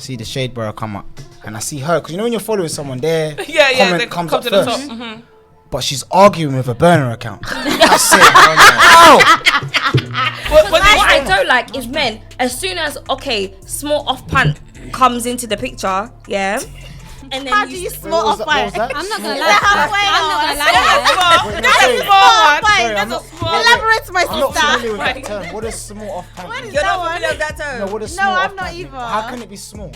see the Shade Borough come up, and I see her because you know when you're following someone, their they comes come up to the first. top. Mm-hmm. But she's arguing with a burner account. I said, ow! What I don't like is men, as soon as, small off pant comes into the picture, yeah? And then how do you small off pant? I'm not gonna lie. Elaborate, my sister. I'm not familiar with that term. What is small off pant? What is You're that not one? familiar with that term? No, what is small No, off I'm not pant mean? either. How can it be small?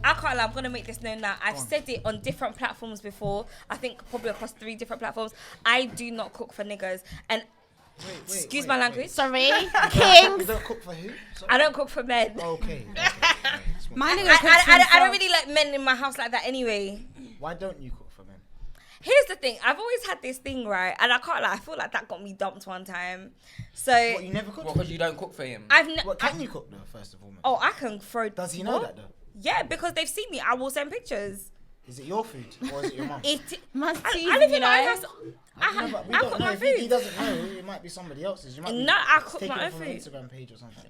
I can't lie, I'm gonna make this known now. I've said it on different platforms before. I think probably across 3 different platforms. I do not cook for niggas. And excuse my language. Sorry, You Kings. don't cook for who? Sorry? I don't cook for men. Okay. My nigga cooks I don't really like men in my house like that anyway. Why don't you cook for men? Here's the thing. I've always had this thing, right? And I can't lie. I feel like that got me dumped one time. So What, you never cook? Because you don't cook for him. What can you cook though? First of all, man? Oh, I can throw. Does he know that though? Yeah, because they've seen me. I will send pictures. Is it your food or is it your mum? I live in my house. I cook my food. He doesn't know. It might be somebody else's. You might No, I cook take my it own from food. an Instagram page or something.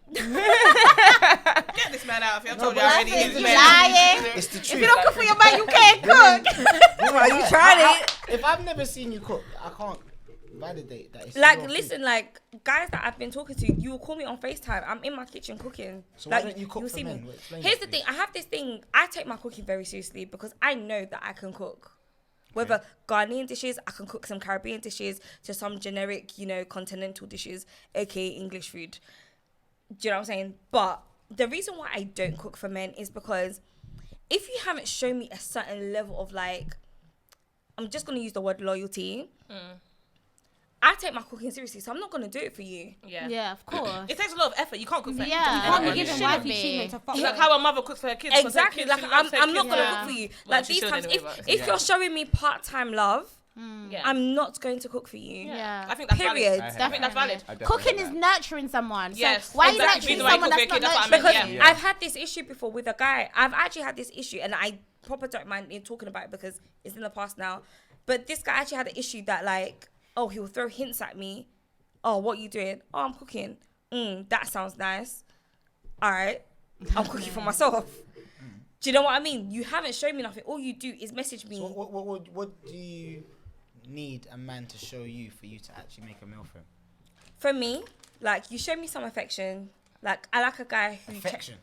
Get this man out of here. I told you already. He's lying. It's the truth. If you don't cook for your man, you can't cook. Are you trying it? If I've never seen you cook, I can't validate that. It's Like, your listen, food. like, guys that I've been talking to, you will call me on FaceTime. I'm in my kitchen cooking. So like, why don't you cook you'll for see men? me. Explain Here's that, the thing. please. I have this thing. I take my cooking very seriously because I know that I can cook. Whether Ghanaian dishes, I can cook some Caribbean dishes to some generic, continental dishes, aka English food. Do you know what I'm saying? But the reason why I don't cook for men is because if you haven't shown me a certain level of like, I'm just going to use the word loyalty. I take my cooking seriously, so I'm not going to do it for you. Yeah, of course. It takes a lot of effort. You can't cook for Yeah. You can't be You giving shouldn't wifey be. treatment to fuck It's with. like how a mother cooks for her kids. Exactly. Like, I'm not going to cook for you. Well, Like, she these should times, anyway, but- if you're showing me part-time love, Yeah. I'm not going to cook for you. Yeah. I think that's Period. valid. I think that's valid. Cooking is nurturing someone. Yes. So why Exactly. are you nurturing The way you someone cook that's for a not kid, that's what I nurturing? meant. Because Yeah. I've had this issue before with a guy. I've actually had this issue, and I proper don't mind in talking about it because it's in the past now. But this guy actually had an issue that, like, he will throw hints at me. Oh, what you doing? Oh, I'm cooking. That sounds nice. All right. I'm cooking for myself. Do you know what I mean? You haven't shown me nothing. All you do is message me. So what do you need a man to show you for you to actually make a meal for him? For me, like, you show me some affection. Like, I like a guy who... Affection.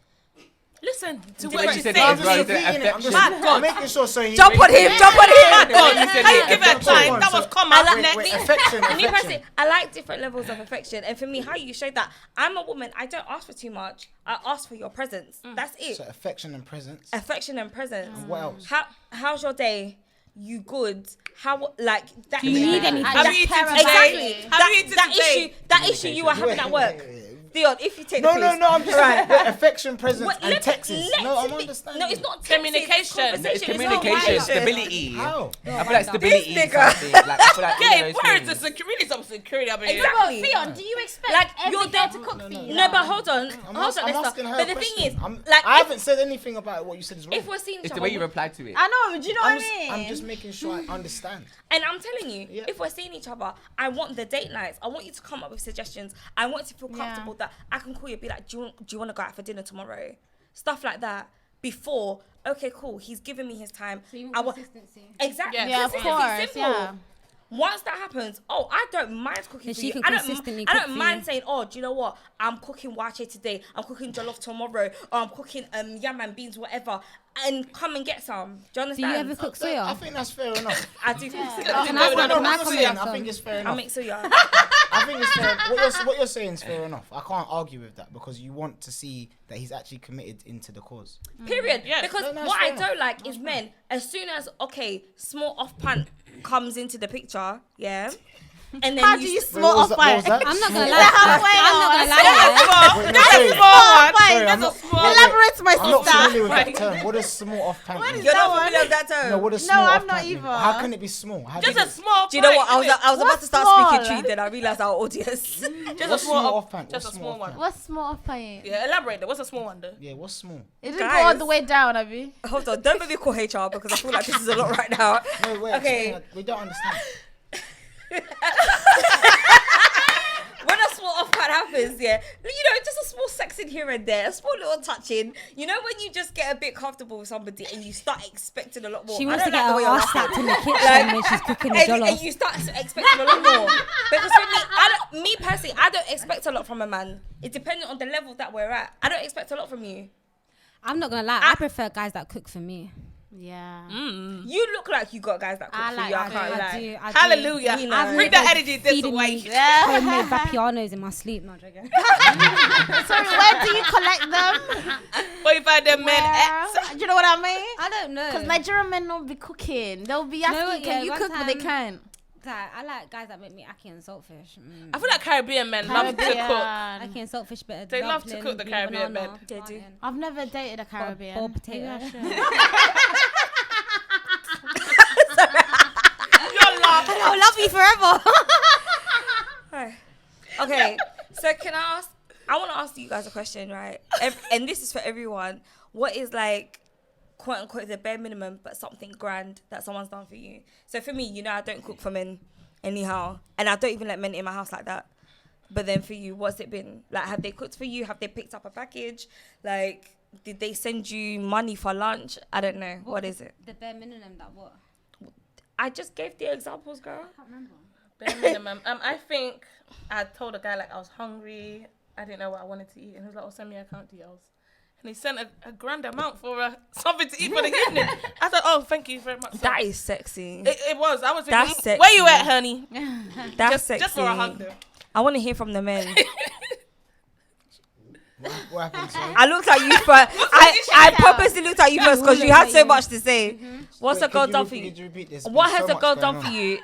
Listen to What what you you said say. it I'm is, just bro. repeating it. I'm just My God. making sure so he... Jump on him! Jump on him! God, You said how you it. give that time? That was comma. I like- Next. Affection. Me personally, I like different levels of affection, and for me, how you show that, I'm a woman. I don't ask for too much. I ask for your presence. That's it. So affection and presence. Affection and presence. And what else? How's your day? You good? How like that? Do you need anything? Have you eaten today? Exactly. Have you eaten today? That issue you were having at work. Dion, if you take No, the no, piece. no. I'm just Right. wait, affection, presence, Wait, and Texas. No, I'm me- understanding. No, it's not Communication. Texas, It's It's communication, not stability. How? I feel like stability This is nigga. something. Like, I feel like Yeah, all those where is the things. security? Some security up in here. Exactly. Theon, do you expect Like, every you're there girl to cook for you? No, but hold on, I'm Esther. asking her But a the question. thing is, I haven't said anything about what you said is wrong. if we're seeing each It's other, the way you reply to it. I know, do you know what I mean? I'm just making sure I understand. and I'm telling you, Yeah. if we're seeing each other, I want the date nights. I want you to come up with suggestions. I want to feel comfortable that I can call you and be like, do you want to go out for dinner tomorrow? Stuff like that. Before, okay, cool. He's giving me his time. So you I want want consistency. exactly. Yeah, of Consistency, course, simple. yeah. Once that happens, I don't mind cooking And for she you. can I consistently I cook don't for mind you. saying, do you know what? I'm cooking wache today. I'm cooking jollof tomorrow. Or I'm cooking yam and beans, whatever. And come and get some. Do you Do understand? you ever cook I soya? think that's fair enough. I do. Can I No, ask no, my- no, can I what you're comment saying, on I think some? it's fair I enough. make soya. I think it's fair. What you're saying is fair enough. I can't argue with that because you want to see that he's actually committed into the cause. Period. Yeah. Because No, what it's I fair don't like is men, as soon as, small off pant comes into the picture, yeah? And then How do you Wait, small what was off that? What was pant? that? I'm not gonna Small- lie. halfway I'm not gonna on. lie. Wait, That's sorry. a small one. Sorry, I'm That's a not- small wait, Elaborate, my I'm not sister. familiar with that term. What is small off pant? What is mean? You're that not one? familiar with that term? No, what is No, small I'm off not pant mean? either. How can it be small? How Just do a small. Do you know what? I pint, was about What's to start small? speaking tree, then I realised our audience. Just a What's small small off pant? Just a What's small off one. pant? What's small off pant? Yeah, elaborate. There. What's a small one though? Yeah, what's small? It didn't go all Guys. the way down, Abby. Hold on, don't make me call HR because I feel like this is a lot right now. No, wait. Okay. explain. We don't understand. When a small off pant happens, yeah. Just a small sex in here and there, a small little touching. You know when you just get a bit comfortable with somebody and you start expecting a lot more. She I wants to don't get like the way her you're ass slapped laughing. in the kitchen when she's cooking the and jollof. you start expecting a lot more. Because for me personally, I don't expect a lot from a man. It's dependent on the level that we're at. I don't expect a lot from you. I'm not gonna lie, I prefer guys that cook for me. Yeah. You look like you got guys that cook I for like you. I food. can't lie. do. Hallelujah. You know. Bring that energy this Feeding way. me homemade vapianos in my sleep. No, joking. Sorry, where do you collect them? Where you find them men? Where? Do you know what I mean? I don't know. Because Nigerian men don't be cooking. They'll be asking, what, can yeah, you one cook? But they time- can't. I like guys that make me ackee and saltfish. I feel like Caribbean men love to cook. Ackee and saltfish, bit of They love to dumpling, cook the green Caribbean banana, men. They do. plantain, I've never dated a Caribbean. boiled potato. I'll love you forever. Okay, so can I ask? I want to ask you guys a question, right? And this is for everyone. What is like, quote unquote, the bare minimum, but something grand that someone's done for you? So for me, I don't cook for men anyhow, and I don't even let men in my house like that. But then for you, what's it been? Like, have they cooked for you? Have they picked up a package? Like, did they send you money for lunch? I don't know. What is it? The bare minimum that what? I just gave the examples, girl. I can't remember. Bare minimum. I think I told a guy like I was hungry. I didn't know what I wanted to eat, and he was like, "Oh, send me account details." And he sent a grand amount for something to eat for the evening. I thought, "Oh, thank you very much." sir." That is sexy. It was. I was That's thinking, where you sexy. at, honey? That's sexy. Just for a hug, though. I want to hear from the men. What happened, sorry? I looked at you first. I purposely looked at you first because you had so much to say. What's a girl done for you? Could you repeat this? What There's has so a much girl going done on. for you?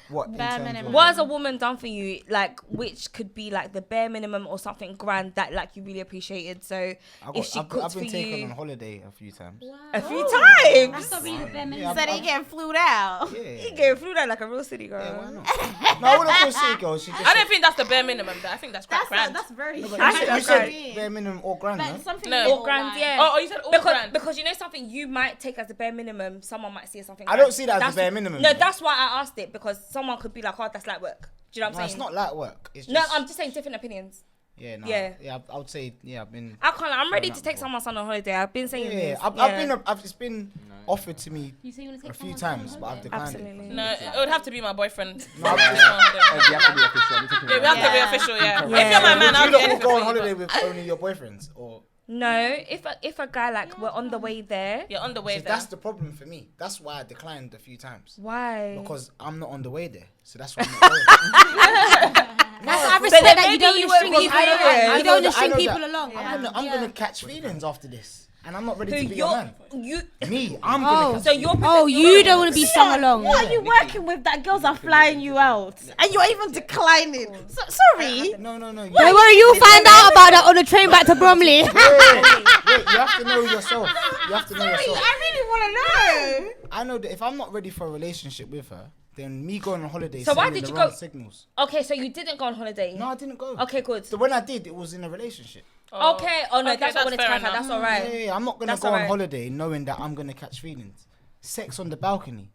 What? in Bare terms of- minimum. What has a woman done for you? Like, which could be like the bare minimum or something grand that like you really appreciated. So if she I've cooked for been taken you on holiday a few times. a few times, That's not really the bare minimum. Yeah, So they getting flued out. Yeah. you go through that like a real city girl. Yeah, why not? No, I wouldn't call city girl. She just I don't think that's the bare minimum. Though. I think that's quite grand. That's very. But I you think said, that's you right. said bare minimum or grand, Like no? something No. little, Or grand, like- yeah. Oh, you said all Because, grand. because you know something you might take as the bare minimum, someone might see as something. I grand. don't see that as That's- the bare minimum, No, though. that's why I asked it because someone could be like, "Oh, that's light work." Do you know what No, I'm it's saying? not light work. It's just, No, I'm just saying different opinions. Yeah, no. Yeah. Yeah, I would say, yeah, I've been. I can't. I'm ready Fair to enough, take bro. someone's son on holiday. I've been saying Yeah, this. it's been offered to me You say you want to a take few someone times, on but I've holiday? declined Absolutely. it. No, it would have to be my boyfriend. No, You have to be official. I'm taking Yeah, we it. have to be Yeah. official, yeah. Yeah. If you're my man, I'll you do not anything go for on you, holiday but- with only your boyfriends, or No, if a guy like we're on the way there, You're on the way see, there. that's the problem for me. That's why I declined a few times why? because I'm not on the way there, so that's why I'm not going. I respect then that you maybe don't you want to won't string be people there. along. I You know don't want to that- I string know people that. along. I'm gonna catch feelings after this, and I'm not ready Who to be your man. you? Me, I'm gonna. Catch So you're. Oh, you don't want to be strung along. Who are you working with that girls are flying you out? And you're even declining. Sorry. No. Don't worry, you'll find out about that on the train back to Bromley. Wait, you have to know yourself. You have to know yourself. I really want to know. I know that if I'm not ready for a relationship with her, then me going on holiday. So why sending did the you wrong go- Signals. Okay, so you didn't go on holiday. No, I didn't go. Okay, good. So when I did, it was in a relationship. Okay. Oh no, Okay, that's what I wanted to fair clarify. enough. That's all right. Yeah, I'm not gonna That's go on alright. holiday knowing that I'm gonna catch feelings. Sex on the balcony.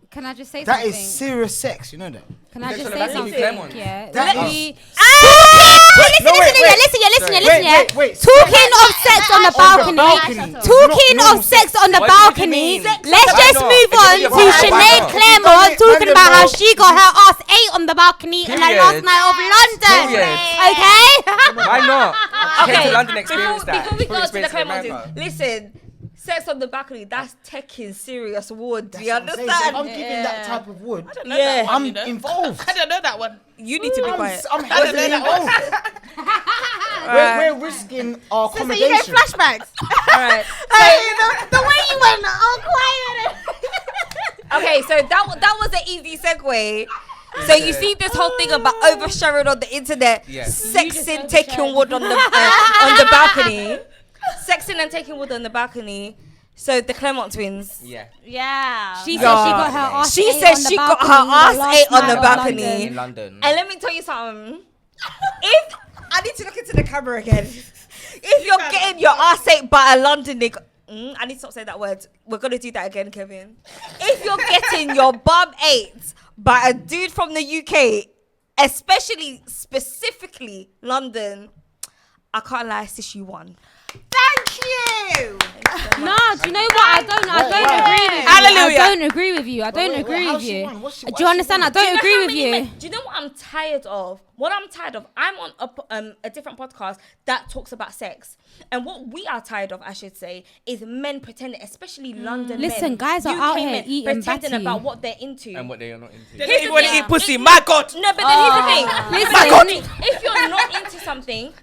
Can I just say That something? is serious sex. You know that. Can I Sex just on the say balcony, something? Claremont. Yeah. That Let is- me. No, wait, wait. Listen, Wait. Talking of sex on the balcony. Talking Not of sex on the What do you balcony. mean? Let's Why just not? move It's on only a to balcony. Why Sinead not? Claremont talking about how Random, she got her ass ate on the balcony in the last Period. night of London. Period. Okay? Why not? Came Okay. to London, experience that. Before we go to the Experience Claremont, America. listen. Sex on the balcony. That's taking serious wood. Do That's you what I'm saying. So understand? if I'm giving that type of wood, I don't know Yeah. that one, I'm you know. involved. I don't know that one. You need to be quiet. I'm heavily involved. We're risking our So you get accommodation. flashbacks. All right. The way you went all quiet. Okay, so that was an easy segue. So you see this whole thing about oversharing on the internet, Yes. sexing, taking wood on the balcony, sexing and taking wood on the balcony. So the Claremont twins. Yeah. Yeah. She said she Yeah. got her ass She ate said on the she got balcony her the ass last ate on night the of balcony. London. In London. And let me tell you something. If I need to look into the camera again, if you're getting your ass ate by a London nigga, I need to stop saying that word. We're gonna do that again, Kevin. If you're getting your bum ate by a dude from the UK, especially specifically London, I can't lie, sis, you won. Thank you. No, do you know what? I don't agree with you. Hallelujah. I don't agree with you. I don't agree with you. Do you understand? I don't agree with you. Do you know what I'm tired of? What I'm tired of, I'm on a different podcast that talks about sex. And what we are tired of, I should say, is men pretending, especially London men. Listen, guys are UK out here men eating pretending batty. about what they're into. And what they are not into. They don't even want to eat pussy. My God. No, but then here's the thing. Listen.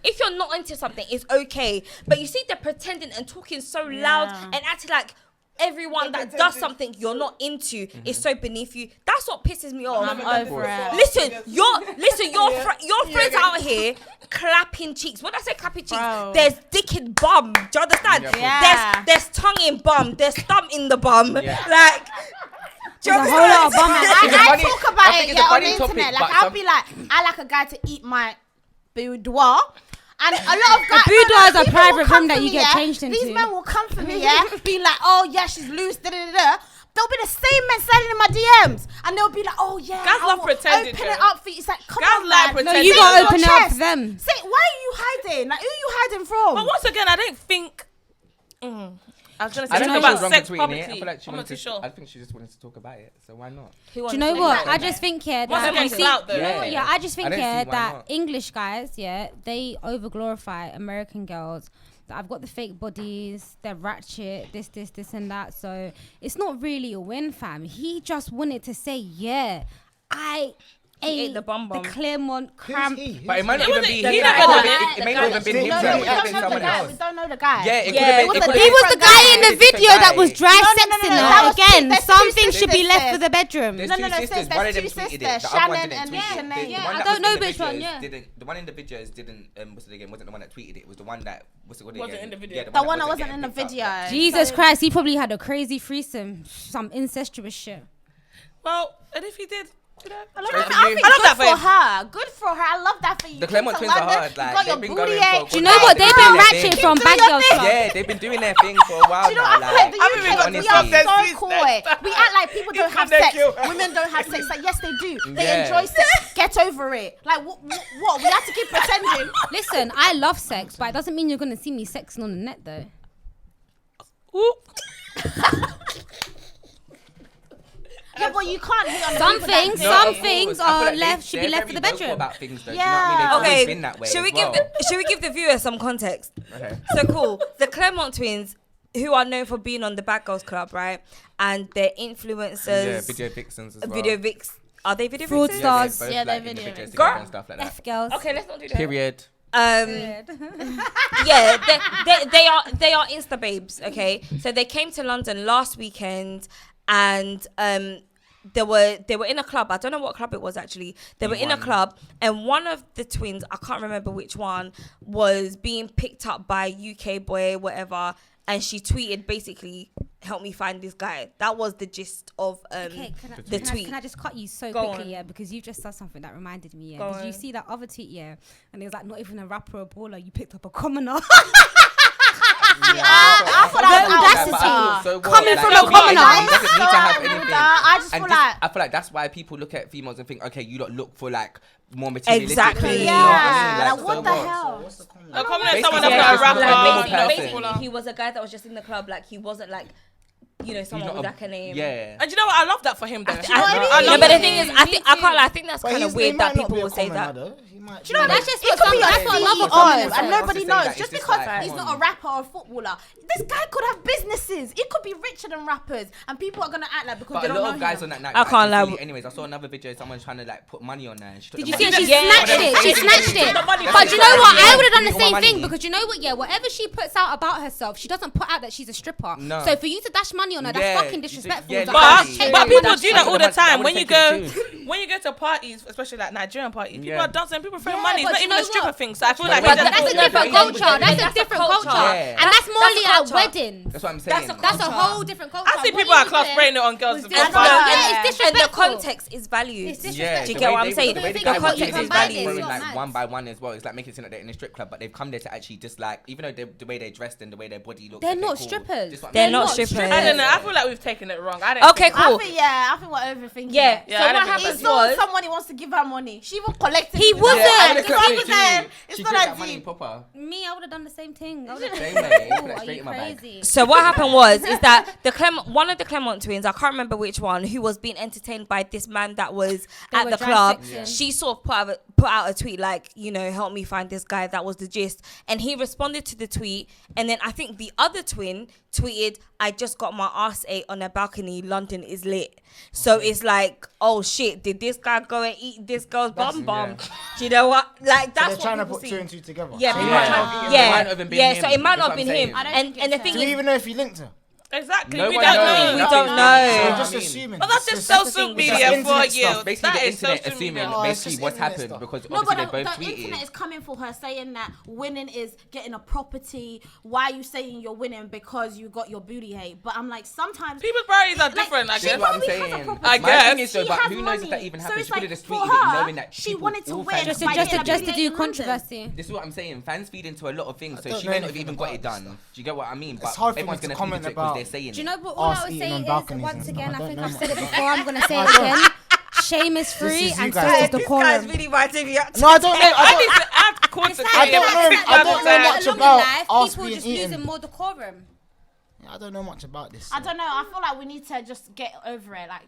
If you're not into something, it's okay. But you see, they're pretending and talking so loud and acting like everyone that does something you're not into is so beneath you. That's what pisses me off. I'm over it. Listen, your friends out here clapping cheeks. When I say clapping cheeks, Bro. there's dick in bum. Do you understand? Yeah. There's tongue in bum. There's thumb in the bum. Yeah. Like, do you There's a whole lot of bum. I talk about think it it's a on funny the topic, internet. but Like I'll some- be like, I like a guy to eat my boudoir. And a lot of guys, boudoir is a people private will come room that for you me, get changed These into. men will come for me, be like, oh yeah, she's loose, They'll be the same men sliding in my DMs, and they'll be like, oh yeah, Guys I love will pretending, Open though. it up for you. It's like, come Guys on, like man. pretending. No, you Say gotta it in open it your up for chest. them. Say, why are you hiding? Like, who are you hiding from? But once again, I don't think. I was gonna say I don't something think she about was wrong sex for tweeting publicly. it. I feel like she I'm not wanted too to. sure. I think she just wanted to talk about it. So why not? Do you know what? I just think Once that again, you see, clout, though. you know what, Yeah. I just I think don't see why that not. English guys, they over glorify American girls. That I've got the fake bodies, they're ratchet, this, and that. So it's not really a win, fam. He just wanted to say, yeah, I ate the bum bum. Claremont cramp. But it might not even be He him. never It done it. may not even been him. No, It we could have don't been know the someone guy. else. We don't know the guy. Yeah, it Yeah, could have it been. was it a could've He been- was the guy in the It's a different video that guy. was dry No, sexing that her. was Again, there's some two things should be sisters. left for the bedroom. There's No, two no, sisters. there's One of them two tweeted it. sisters, The other one Shannon didn't and tweet it. Shanae. The Yeah, one I that don't was know in the which one, videos yeah. The one in the videos didn't. What's it again? Wasn't the one that tweeted it. It was the one that. What's it called Wasn't again? in the video. Yeah, The one that wasn't wasn't in the getting picked up. video. Jesus So- Christ, he probably had a crazy threesome, some incestuous shit. Well, and if he did, you know, I love Straight that. for I you. think I love good that for for him. her. Good for her. I love that for you. The Came Claremont to twins are London, hard. you Like got your they've been booty going for. age. Do you know what? They've been ratchet from bad girl stuff. Yeah, they've been doing their thing for a while Do you know now. what I feel like the I haven't even UK, got we to are stop their so seats coy. next time. We act like people don't It's have gonna sex. kill. Women don't have sex. Like, yes, they do. They Yeah. enjoy sex. Get over it. Like, what? We have to keep pretending. Listen, I love sex, but it doesn't mean you're gonna see me sexing on the net though. Ooh. Yeah, but you can't hit on the Some people that things, do some it. things I feel are like left should be they're left for the very vocal bedroom. about things, though. Yeah. Do you know what I mean? They've Okay, always been that way. should we as well. give the viewers some context? Okay. So cool. The Claremont twins, who are known for being on the Bad Girls Club, right? And they're influencers. Yeah, video vixens as well. Video vix. Are they video Fraud vixens? stars. both, Yeah, they're like, in the video videos vixens. together Girl. and stuff like that. F girls. Okay, let's not do that. Period. Yeah, they are Insta babes. Okay, so they came to London last weekend, and they were in a club. I don't know what club it was actually. They were in a E1. club, and one of the twins, I can't remember which one, was being picked up by UK boy, whatever. And she tweeted basically, "Help me find this guy." That was the gist of Okay, the tweet. Can I just cut you so Go quickly, on. yeah? Because you just said something that reminded me, yeah. Go Did you on. see that other tweet, yeah? And it was like, not even a rapper or baller, you picked up a commoner. I thought that was audacity. out. Coming from a commoner. He doesn't need to have So anything. rude, I just And feel this- like. I feel like that's why people look at females and think, okay, you don't look for like more materialistic. Exactly. things, Yeah. You know what I mean? Like, so what the hell? What's the comment? A comment Basically, someone yeah, that's not a it's rapper. like not a basically, footballer. He was a guy that was just in the club. Like, he wasn't like, someone not with a- like a name. Yeah. And you know what? I love that for him, though. I I no, love but the it. thing is, I can't lie. I think that's But kind of he weird might that not people be a will say commoner, that. though. He might Do you know be- that's just what it could be some- a that's what another CEO comment and says. nobody Just knows. saying that Just it's because just like, he's come not a on. rapper or a footballer, this guy could have businesses. He could be richer than rappers, and people are gonna act like because But they a don't lot know of guys him. on that night. I were can't actually lie. silly. Anyways, I saw another video. Someone trying to like put money on there. And she took Did the you see money. it? She Yeah. snatched it. She snatched it. But you know what? I would have done the More same money. thing because you know what? Yeah, whatever she puts out about herself, she doesn't put out that she's a stripper. No. So for you to dash money on her, that's Yeah, fucking you disrespectful. yeah, Like, But, I literally. hate but when people that's do that done. all the time. When would you take go, it when you go to parties, especially like Nigerian parties, people Yeah. are dancing, people throwing Yeah, money. It's but not you even know a stripper what? thing. So I feel But like But he that's a doesn't- different culture. That's a That's a different culture. culture. Yeah. And that's morely at culture. weddings. That's what I'm saying. That's a whole different culture. I see What people you at clubs did spraying it on girls. was to different. fun. Yeah, it's And the disrespectful. context is valued. It's Do disrespectful. you get what I'm saying? The way The the guy context was is doing valued. like one by one as well. It's like making it seem like they're in a strip club, but they've come there to actually just like, even though the way they're dressed and the way their body looks. They're okay, not cool. strippers. Just what I'm They're saying. not strippers. I don't know. I feel like we've taken it wrong. I don't. Okay, think- cool. I think we're overthinking Yeah. it. Yeah, So I don't what think happened It's not was somebody wants to give her money. She even collected. He it. wasn't. Yeah, It's not even them. It's She not took that that money deep. proper. Me, I would have done the same thing. I would've- Same way. Put that Ooh, are straight you in my bag. crazy? So what happened was is that one of the Clement twins, I can't remember which one, who was being entertained by this man that was They at were the club. dissecting. She sort of put out a tweet like, you know, help me find this guy. That was the gist. And he responded to the tweet. And then I think the other twin tweeted, I just got my ass ate on a balcony. London is lit. So it's like, oh shit, did this guy go and eat this girl's bum? yeah. Do you know what? Like So that's they're what trying to people put see. two and two together. Yeah, So pretty it much. might not be- Yeah, It might not have been yeah. him. So it might That's not what have I'm been him. saying. I don't And think the it's thing Do we is, even know if he linked her? Exactly. No we one don't knows. know. we That's don't the know. So thing. we're just I mean, assuming. But that's It's just that's the social thing. media It's for internet you. stuff. Basically, That the is internet social assuming media. Oh, it's basically just what's internet happened stuff. because No, obviously but they both the internet is tweeted. coming for her, saying that winning is getting a property. Why are you saying you're winning because you got your booty ate? But I'm like, sometimes People's priorities are different, I she That's guess. what I'm probably has a saying. property. I My thing guess. is though, She but has who knows if that money. even So happened? it's She could have like, just for tweeted her, it knowing that she people wanted to all win fans Just feed by to, getting a just to booty do in London. controversy. This is what I'm saying. Fans feed into a lot of things, so don't she know may not have anything even about got it this done. stuff. Do you get what I mean? But hard for me everyone's to gonna comment attribute it because about- they're saying Do you it. know what? All Us I would eating say on is, balconies once and stuff. again, I I don't think know I've much said it about before. I'm gonna say I it don't. again. Shame is free is you and guys so is talking. This decorum. guy's really writing reactions. No, I don't know. I need to add context. I don't know. I don't know much Along in about life, us people being just eaten. losing more decorum. I don't know much about this. I don't know. I feel like we need to just get over it. Like,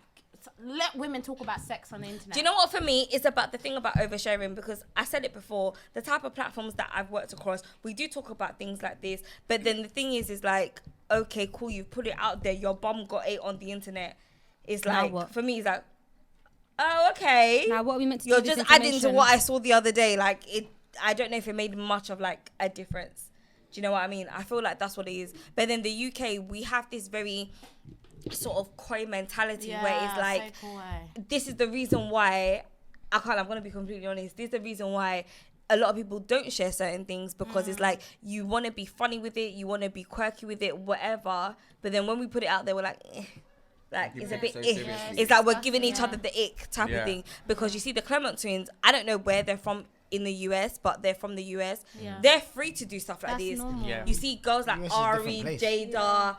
let women talk about sex on the internet. Do you know what, for me, it's about the thing about oversharing, because I said it before, the type of platforms that I've worked across, we do talk about things like this, but then the thing is like, okay, cool, you've put it out there, your bum got ate on the internet. It's Now like, what? for me, it's like, oh, okay. Now, what are we meant to do You're with this just adding to information? what I saw the other day. Like, I don't know if it made much of like a difference. Do you know what I mean? I feel like that's what it is. But then the UK, we have this very sort of coy mentality where it's like, this is the reason why I'm going to be completely honest. This is the reason why a lot of people don't share certain things, because it's like, you want to be funny with it, you want to be quirky with it, whatever. But then when we put it out there, we're like, like, it's a bit so ick. seriously. It's like we're giving each other the ick type Yeah. of thing. Because you see the Clement twins, I don't know where they're from in the US, but they're from the US. Yeah. They're free to do stuff like That's this. normal. Yeah. You see girls like US is a different Ari, place. Jada.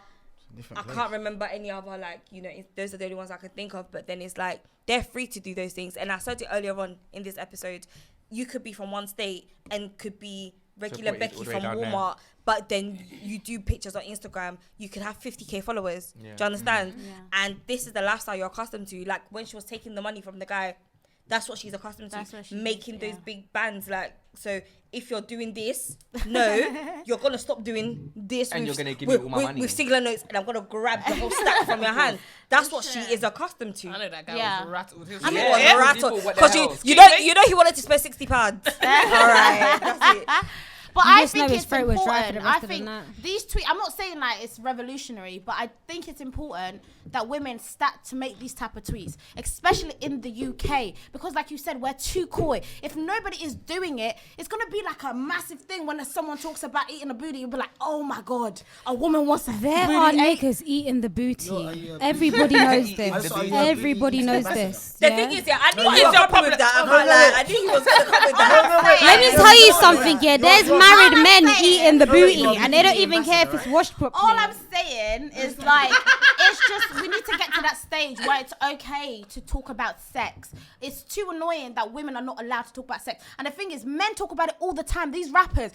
Different I place. can't remember any other, like, you know, those are the only ones I can think of. But then it's like, they're free to do those things. And I said it earlier on in this episode, you could be from one state and could be regular Supported Becky all the from way down there. Walmart, but then you do pictures on Instagram, you could have 50k followers. Yeah. Do you understand? Yeah. And this is the lifestyle you're accustomed to. Like, when she was taking the money from the guy, that's what she's accustomed That's to, what she making did, those yeah. big bands. Like, so if you're doing this, no, you're gonna stop doing this. And with- you're gonna give me all my money. with singular notes, and I'm gonna grab the whole stack from your hand. That's what she is accustomed to. I know that guy Yeah. was rattled. He was I mean, like, it was yeah. a rattle, People, what the because hell? you know he wanted to spend £60. All right, that's it. But You I just know think his it's throat was dry for important. the I rest of the think night. these tweets, I'm not saying like it's revolutionary, but I think it's important that women start to make these type of tweets, especially in the UK, because like you said, we're too coy. If nobody is doing it, it's going to be like a massive thing when someone talks about eating a booty. You'll be like, oh my God, a woman wants a There booty are ate. niggas eating the booty. You're- Everybody knows Eating this. the booty. Everybody knows this. The yeah? thing is, yeah, I knew What you is were your coming with problem? that. I can't lie. I knew he was gonna come with that. Let me tell you something, yeah. There's married men saying- eating the booty, you're and they don't being even care if it's washed properly. All I'm saying is like, it's just, we need to get to that stage where it's okay to talk about sex. It's too annoying that women are not allowed to talk about sex. And the thing is, men talk about it all the time. These rappers,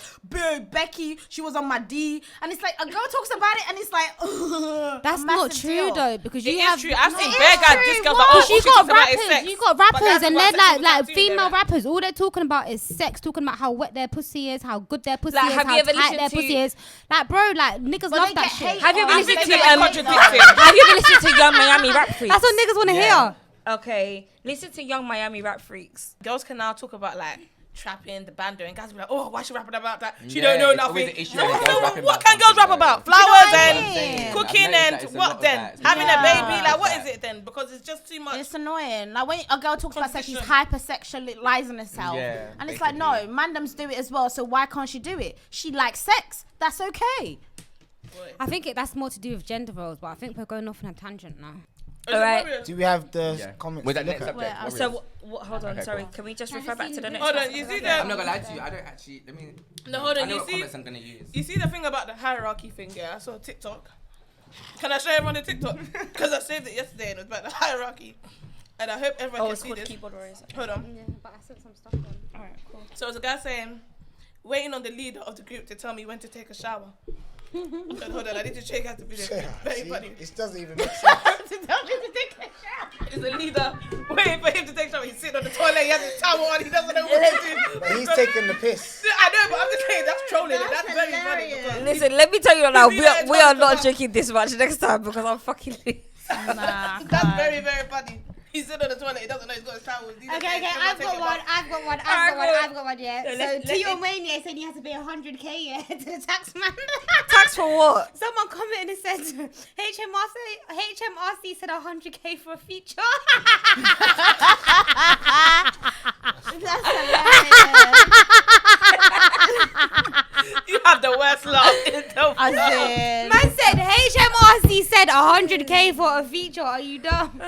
Becky, she was on my D. And it's like, a girl talks about it and it's like, ugh, That's a not massive true deal. though, because It you is have. true. I've No, seen it bare is guys true. discuss What? like, oh, Because you she talks got about is rappers, sex. you got But rappers, guys and talk they're about sex all the like time too, female they're like- rappers. All they're talking about is sex, talking about how wet their pussy is, how good their pussy Like, is, have you how ever tight listened their to- pussy is. Like, bro, like niggas But love they that get shit. hate Have you on- ever I listened think to they're contradicting. Have you ever listened to Young Miami Rap Freaks? That's what niggas want to Yeah. hear. Okay, listen to Young Miami Rap Freaks. Girls can now talk about like trapping, the bando, and guys will be like, oh, why is she rapping about that? She Yeah, don't know it's always nothing. an issue when girls So rapping what about can girls rap something, about? though. Flowers what I and mean? cooking I've noticed and that it's a what lot of then? that. Having Yeah. a baby? Like, what Yeah. is it then? Because it's just too much. It's annoying. Like when a girl talks about sex, she's Competition. hypersexualizing herself. Yeah, And it's like, no, mandems do it as well, so why can't she do it? She likes sex. That's okay. I think that's more to do with gender roles, but I think we're going off on a tangent now. All right. Do we have the Yeah. comments? Was to that look next at? subject? Well, So, hold on, Okay, sorry. cool. Can we just Have refer you back seen to the the next Hold one? on, you see I'm that? not gonna lie to you. I don't actually. Let me. No, hold on. I know You what see, comments I'm gonna use. you see the thing about the hierarchy thing. Yeah, I saw TikTok. Can I show everyone the TikTok? Because I saved it yesterday and it was about the hierarchy. And I hope everyone can see this. Keyboard warriors. Hold on. Yeah, but I sent some stuff on. Alright, cool. So it's a guy saying, waiting on the leader of the group to tell me when to take a shower. Hold on, I need to check out the video. Very funny. It doesn't even make sense. To tell me to take a shower. It's a leader waiting for him to take a shower. He's sitting on the toilet, he has his towel on, he doesn't know what to do. But he's taking the piss. I know, but I'm just saying, that's trolling. That's very funny. hilarious. because Listen, let me tell you now, You see that we are in not Twitter? joking this much next time because I'm fucking lit. Nah, That's very, very funny. He's sitting on the toilet, he doesn't know he's got his towel. Okay, I've got one, yeah. So Tio Mania said he has to pay 100k, yeah, to the tax man. Tax for what? Someone commented and said HMRC said 100k for a feature. That's hilarious. You have the worst laugh in the I world. said, Man said HMRC said 100k for a feature. Are you dumb?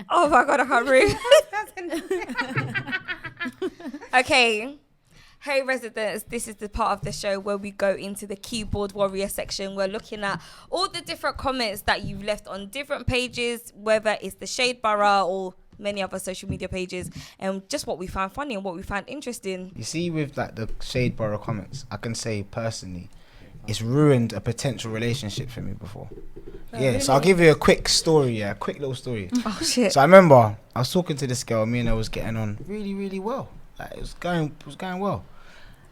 Oh my god, I can't breathe. Okay. Hey residents, this is the part of the show where we go into the keyboard warrior section. We're looking at all the different comments that you've left on different pages, whether it's the Shade Borough or many other social media pages, and just what we found funny and what we found interesting. You see, with like the Shade Borough comments, I can say personally, it's ruined a potential relationship for me before. Yeah, so I'll give you a quick story, a quick little story. Oh shit. So I remember I was talking to this girl, me and her was getting on really, really well. Like it was going well.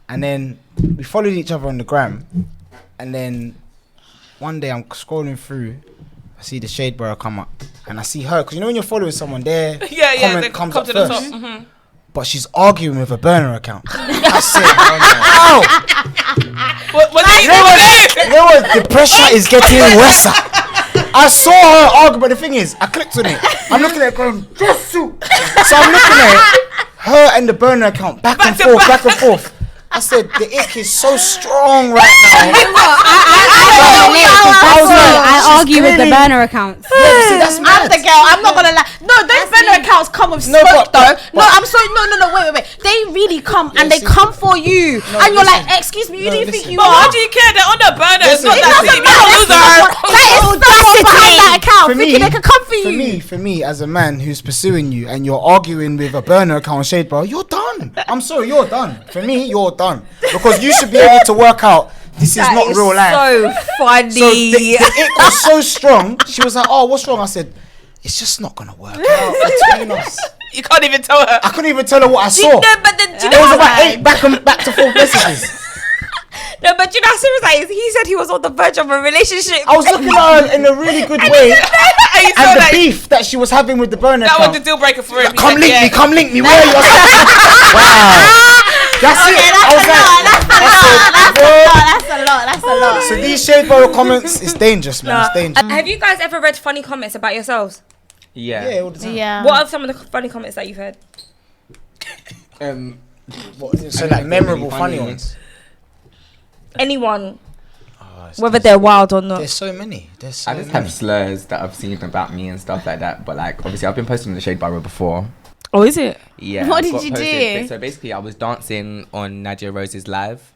And then we followed each other on the gram. And then one day I'm scrolling through, I see the Shade Borough come up, and I see her, because you know when you're following someone, their comment they comes come up to the first. top. Mm-hmm. But she's arguing with a burner account. I said, ow! You know what? The pressure is getting worse. I saw her argue, but the thing is, I clicked on it. I'm looking at it going, just so I'm looking at it, her and the burner account, back and forth. I said, the ick is so strong right now. I argue with the burner accounts. See, that's I'm mad. the girl. I'm not gonna lie. No, those burner accounts come with No, smoke but- though. No, I'm sorry. No. Wait. They really come and they see- come for you, No, and you're listen. like, excuse me, who do you think listen. you But why are? do you care? They're on the burner. It's Listen, not that listen. deep. You don't lose her. That is someone behind that account thinking they can come for you. For me, as a man who's pursuing you and you're arguing with a burner account on Shade Bro, you're done. I'm sorry, you're done. For me, you're done. Because you should be able to work out this is not real life. So funny. So the ick was so strong. She was like, "Oh, what's wrong?" I said, "It's just not gonna work out between us." You can't even tell her. I couldn't even tell her what I saw. No, but then, do you There know was what? about 8 back to forth messages. No, but you know how serious that is? He said he was on the verge of a relationship. I was looking at her in a really good way, And you saw and the that. beef that she was having with the burner That was account. the deal breaker for him. Come link me, come link me. Where are you? Wow. That's it. That's a lot. So these Shade Borough comments, it's dangerous, man. It's dangerous. Have you guys ever read funny comments about yourselves? Yeah. Yeah, all the time. Yeah. What are some of the funny comments that you've heard? So like memorable, funny ones. Anyone, Oh, whether they're wild or not. there's so many. There's so I just many. have slurs that I've seen about me and stuff like that. But like, obviously, I've been posting on the Shade Borough before. Oh, is it? Yeah. What I've did got you posted- do? So basically, I was dancing on Nadia Rose's live,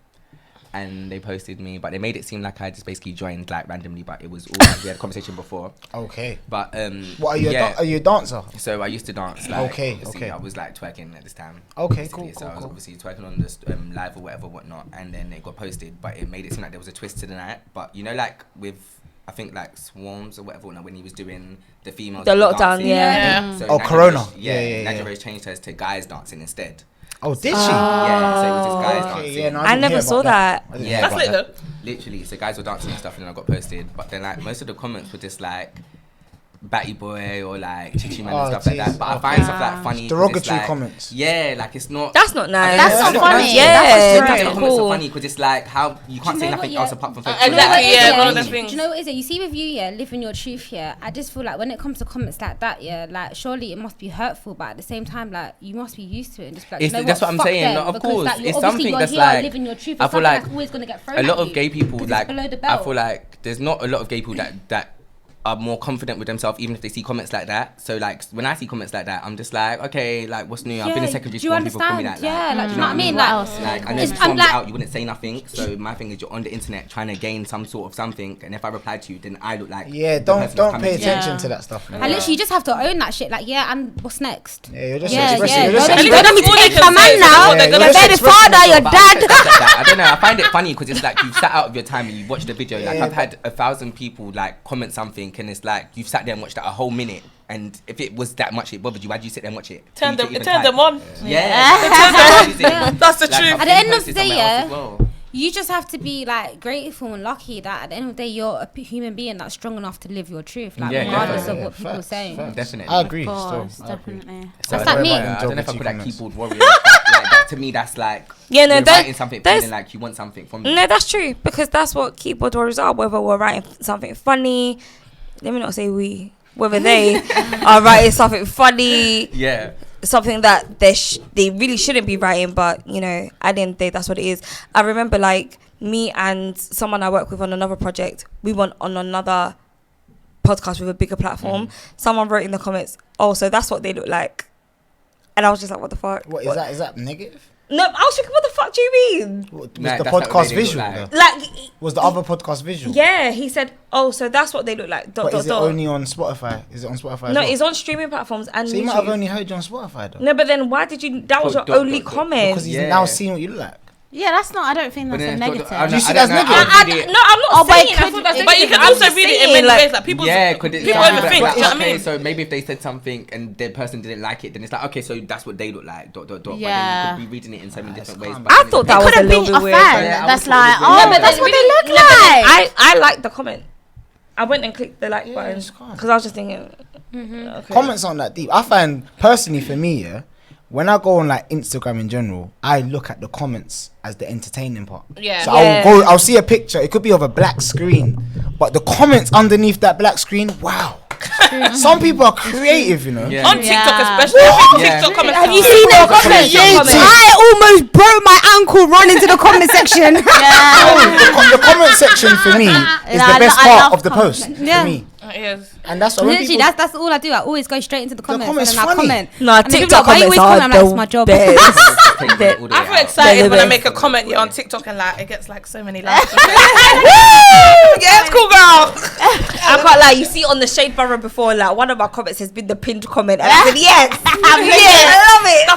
and they posted me, but they made it seem like I just basically joined like randomly. But it was all we had a conversation before. Okay. But What are you? yeah. Are you a dancer? So I used to dance. Like, Okay, obviously, okay. I was like twerking at this time. Okay, basically. cool, So I was cool. obviously twerking on this live or whatnot, and then it got posted. But it made it seem like there was a twist to the night. But you know, like with I think like Swarms or whatever, when he was doing the females. The that were lockdown, dancing. yeah. So Oh, Nadia Corona. Rose- Yeah. Nadia Rose changed hers to guys dancing instead. Oh, did she? Yeah, so it was just guys dancing. Okay, yeah, no, I didn't never hear saw about that. I didn't Yeah, hear That's about lit that. though. Literally, so guys were dancing and stuff, and then I got posted. But then like most of the comments were just like Batty Boy or like Chichi Man Oh, and stuff like jeez. that. But I find stuff like funny. 'cause it's, Derogatory like, comments. Yeah, like it's not. That's not nice. That's Yeah, not look, funny. Yeah, that's that's the not comments cool. are funny because it's like how you can't Do say you know nothing what, else yeah? apart from Exactly, fake. yeah, one of Do the things. you know what it is? You see with you, yeah, living your truth here. I just feel like when it comes to comments like that, yeah, like surely it must be hurtful, but at the same time, like you must be used to it and just be like, It's- you know that's what I'm fuck saying. them, No, of because, course. like, you're It's obviously something you're that's here like- living your truth. I It's feel something like that's always gonna get thrown A lot at of you gay people because like it's below the I belt. feel like there's not a lot of gay people that are more confident with themselves, even if they see comments like that. So like when I see comments like that, I'm just like, okay, like what's new? I've been in secondary school and people call me that. Yeah, like, do you know what I mean? Like, and then It's- before I'm me like- out, you wouldn't say nothing. So my thing is, you're on the internet trying to gain some sort of something, and if I reply to you, then I look like Yeah, the don't person that's coming pay to you. attention to that stuff, man. And literally, you just have to own that shit. Like, yeah, and what's next? Yeah, you're just Yeah, expressing. yeah. You're just Don't expressing- let me All they take can my say man is now. Yeah, Your you're just baby expressing father, your But dad. I don't know. I find it funny because it's like you've sat out of your time and you watched the video. Like Yeah, I've had 1,000 people like comment something, and it's like you've sat there and watched that a whole minute. And if it was that much it bothered you, why'd you sit there and watch it? Turn You them, could even turn type. them on. Yeah. That's the truth. At the end of the day, yeah, you just have to be like grateful and lucky that at the end of the day you're a human being that's strong enough to live your truth, like Yeah, regardless yeah, of yeah, what people are facts, saying. facts. Definitely. I agree. Of course, Still, I agree. definitely. So That's like me. I don't know if I call that comments. keyboard warrior. Like that, to me, that's like Yeah, no, you're that- writing something, that's- feeling like you want something from me. No, that's true, because that's what keyboard warriors are. Whether we're writing something funny, let me not say we, whether they are writing something funny, Yeah. something that they really shouldn't be writing, but you know, at the end of the day, that's what it is. I remember like me and someone I work with on another project, we went on another podcast with a bigger platform. Someone wrote in the comments, "Oh, so that's what they look like," and I was just like, "What the fuck?" What is that? Is that negative? No, I was thinking, "What the fuck do you mean?" Was Nah, the that's not what podcast they look visual? like. though? Like, Was the other podcast visual? yeah, he said, "Oh, so that's what they look like." But is it only on Spotify? Is it on Spotify? as No, well? it's on streaming platforms and So you might have YouTube. only heard you on Spotify though. No, but then why did you? That was your Dot, only dot, dot. comment. Because he's Yeah. now seeing what you look like. Yeah, that's not. I don't think that's a negative. Do you see that's negative? No, I'm not Oh, but saying. it I could- thought that's But you negative. can I'm also just read it in saying, many like, ways. Like people, Yeah, could it, people yeah, overthink. like, Do you know what I okay, mean? so maybe if they said something and the person didn't like it, then it's like, okay, so that's what they look like. Dot dot dot. Yeah. But then you could be reading it in so many different ways. calm. but I then thought it's- that It was could a have little been bit a weird. fan. Yeah, I That's would thought it like, was oh, weird. but that's what they look No, but then like. I liked the comment. I went and clicked the like Yeah, button it's calm. because I was just thinking. Okay. Comments aren't that deep. I find personally for me, yeah, when I go on like Instagram in general, I look at the comments as the entertaining part. Yeah. So Yeah. I'll see a picture. It could be of a black screen, but the comments underneath that black screen, wow. Some people are creative, you know. Yeah. On TikTok Yeah. especially. I think Yeah. TikTok comments. Have you are- seen them comments? Creative. I almost broke my ankle running to the comment section. The comment section for me is Nah, the best I part love of the post Yeah. for me, Yes. and that's what when Literally, people, that's all I do. I always go straight into the comments comments and then I funny. comment. No, And then people TikTok are like, why you comments always are comment? I'm like, it's my job. Take it all the I way feel out. excited when I best. make a comment on TikTok and like it gets like so many likes. Yeah, it's cool, girl. I can't lie. You see on the Shade Borough before, like one of my comments has been the pinned comment, and I said yes, yes, I love it.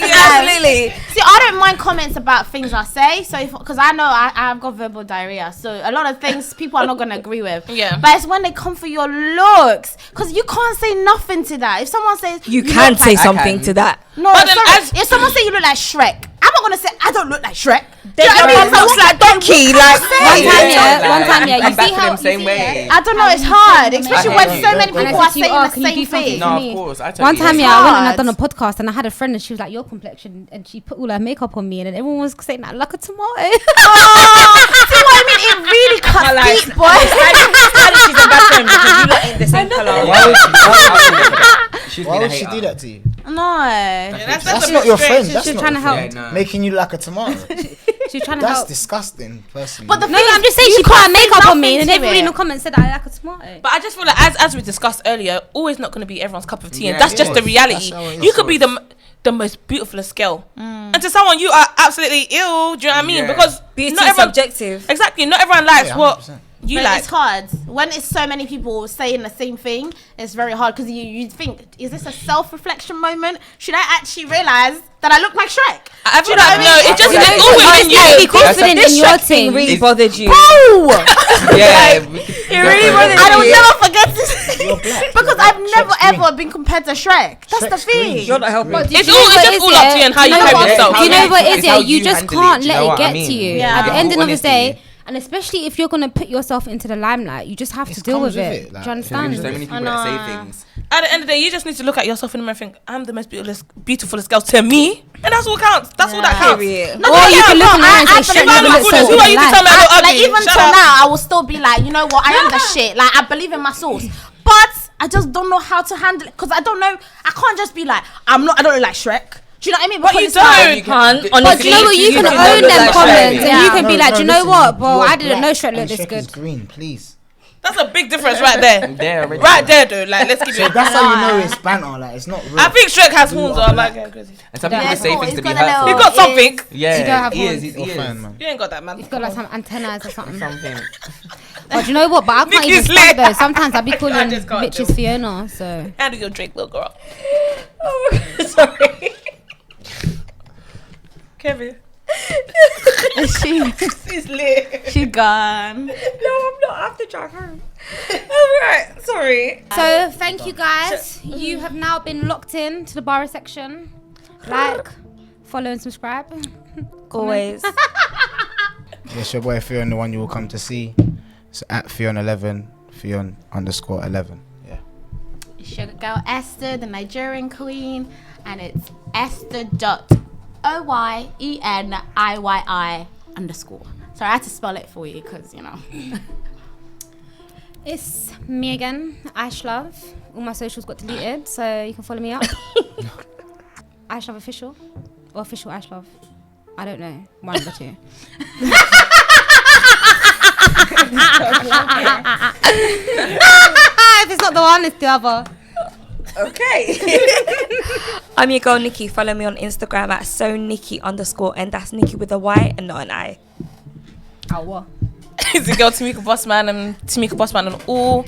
Absolutely. See, I don't mind comments about things I say, so because I know I've got verbal diarrhea, so a lot of things people are not gonna agree with. Yeah. But it's when they come for your looks, because you can't say nothing to that. If someone says You can look say like, something can. to that. no, But then sorry, as- if someone say you look like Shrek, I'm not gonna say I don't look like Shrek. Then Do you know what I mean? everyone looks like donkey. Like One time, yeah, Come you back see to how them same way. I don't know, it's hard, especially I when hear you. so many And I people said are to you, saying oh, the can you do same something thing. for No, me. of course. I One time, totally yeah, I went and hard. I done a podcast and I had a friend and she was like, your complexion, and she put all her makeup on me and then everyone was saying that like a tomato. See what I mean? It really cuts deep, boy. she's a bad friend because you lot ain't the same color. Why would she? why would she do that to you? No. That's not your friend. That's She's not trying to your help. friend. Making you like a tomato. She was trying to That's help. disgusting, personally. But the No, thing is, I'm just saying you she put her can't say makeup on me nothing and to everybody in it. the comments said I like a tomato. But I just feel like as we discussed earlier, always not going to be everyone's cup of tea, and Yeah, that's of just the course. reality. That's how it is. You could be the most beautifulest girl, and to someone you are absolutely ill. Do you know what I mean? Yeah. Because Beauty not is everyone, subjective. exactly, not everyone likes Yeah, what 100%. you But like. it's hard when it's so many people saying the same thing. It's very hard because you think, is this a self-reflection moment? Should I actually realize that I look like Shrek? I feel know like what I no, mean? it's just You know, it's all within Honestly, be you. confident This in your Shrek thing thing. really It's- bothered you. Yeah. It really bothered I will you. never forget this You're black. because You're I've black. never Shrek's green. ever been compared to Shrek. That's the Shrek's green. thing. You're not helping. But It's do you all know what it's it just is, all up to yeah? you and how Do you know carry what- yourself. Do you know what it is? It's Yeah, how you you just handle it, can't do you let know it what I get to mean? you. Yeah. At the end of the Honesty. day, and especially if you're gonna put yourself into the limelight, you just have to It deal comes with with it. it, like, Do you So understand? many people that say things. At the end of the day, you just need to look at yourself in the mirror and think, I'm the most beautifulest girl to me, and that's what counts. That's all that counts. Period. No, Or don't you get can me look wrong, in the mirror and I say, believe "Shit, in you Man, look who so are you to good tell me I look like ugly? even Shut till up. now, I will still be like, you know what, I am the shit. Like I believe in my source, but I just don't know how to handle it because I don't know. I can't just be like, I don't look like Shrek. Do you know what I mean? But Because you it's like- don't. Can't. But Honestly, you know what? You can don't own look them like comments Shrek. and you Yeah. can be No, like, no, do you know listen, what, bro? you're I didn't know black Shrek and looked this Shrek is good. green, please. That's a big difference right there. There already. Right there, though. Like, let's keep So it. that's how you know it's banter. Like, it's not real. I think Shrek has horns, or I'm like, going crazy. And some people Yeah, say cool. things He's to be got a little- hurtful. You got something. Yeah, You don't have he is. horns. He You're is. fine, man. You ain't got that, man. You've got like some antennas or something. Something. But you know what? But I can't even Nikki's stop lit. though. Sometimes I be calling I just can't bitches do it. Fiona. So Handle your drink, little girl. Oh my God, sorry. Kevin. She's lit. she gone. No, I'm not. I have to drive home. Alright, sorry. So thank you guys. You have now been locked in to the Borough Section. Like, follow and subscribe. Always. It's your boy Fion, the one you will come to see. It's at Fion11, Fion_11. Yeah. It's your girl Esther, the Nigerian queen, and it's Esther.OYENIYI_. Sorry, I had to spell it for you because It's me again, Ashlove. All my socials got deleted, so you can follow me up. Ashlove official or official Ashlove. I don't know. One of the two. If it's not the one, it's the other. Okay. I'm your girl Nikki. Follow me on Instagram at @SoNikki_, and that's Nikki with a Y and not an I. Oh, what? It's your girl Tamika Bossman, and Tamika Bossman on all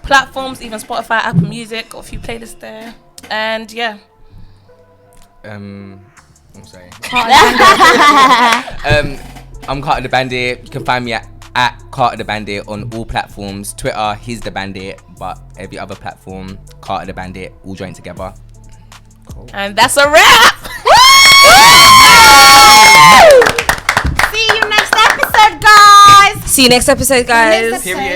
platforms, even Spotify, Apple Music, got a few playlists there. And yeah. I'm sorry. I'm Carter the Bandit. You can find me at Carter the Bandit on all platforms. Twitter, he's the Bandit, but every other platform, Carter the Bandit, all joined together. And that's a wrap. See you next episode, guys. See you next episode, guys. Period.